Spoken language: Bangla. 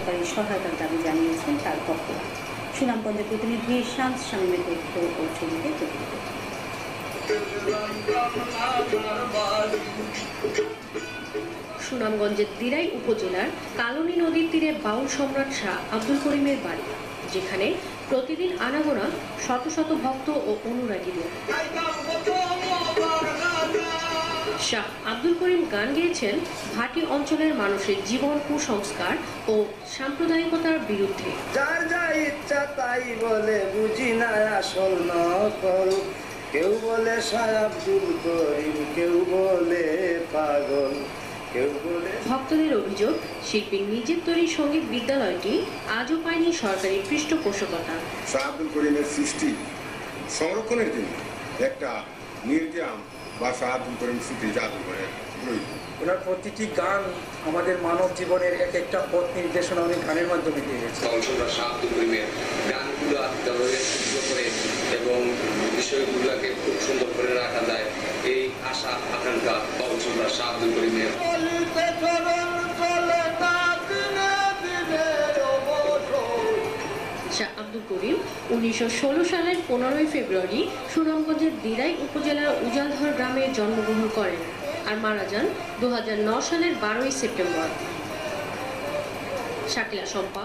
সরকারি সহায়তার দাবি জানিয়েছেন তার পক্ষ। সুনামগঞ্জের প্রতিনিধি শামস শামীমের তথ্য ও ছবিতে প্রতিনিধিত্ব। সুনামগঞ্জের দিরাই উপজেলার কালনী নদীর তীরে বাউল সম্রাট শাহ আব্দুল করিমের বাড়ি, যেখানে প্রতিদিন আনাগোনা শত শত ভক্ত ও অনুরাগীদের। শাহ আব্দুল করিম গান গেয়েছেন ভাটি অঞ্চলের মানুষের জীবন কুসংস্কার ও সাম্প্রদায়িকতার বিরুদ্ধে। যার যা ইচ্ছা তাই বলে, বুঝি না আসল নকল। কেউ বলে শাহ আব্দুল করিম, কেউ বলে পাগল, কেউ বলে। ভক্তদের অভিযোগ, শিল্পীর নিজের তৈরি সঙ্গীত বিদ্যালয়টি আজও পায়নি সরকারি পৃষ্ঠপোষকতা। শাহ আব্দুল করিমের সৃষ্টি সংরক্ষণের জন্য একটা মিউজিয়াম বা শাহ আব্দুল করিম স্মৃতি জাদুঘরের প্রয়োজন। ওনার প্রতিটি গান আমাদের মানব জীবনের এক একটা পথ নির্দেশনা অনেক গানের মাধ্যমে দিয়ে গেছে। শাহ আব্দুল করিমের গানগুলো সুন্দর করে এবং বিষয়গুলোকে খুব সুন্দর করে রাখা যায়, এই আশা আকাঙ্ক্ষা শাহ আব্দুল করিমের। শাহ আব্দুল করিম 1916 সালের 15 ফেব্রুয়ারি সুনামগঞ্জের দিরাই উপজেলার উজালধর গ্রামে জন্মগ্রহণ করেন আর মারা যান 2009 সালের 12 সেপ্টেম্বর। শাকিলা শম্পা।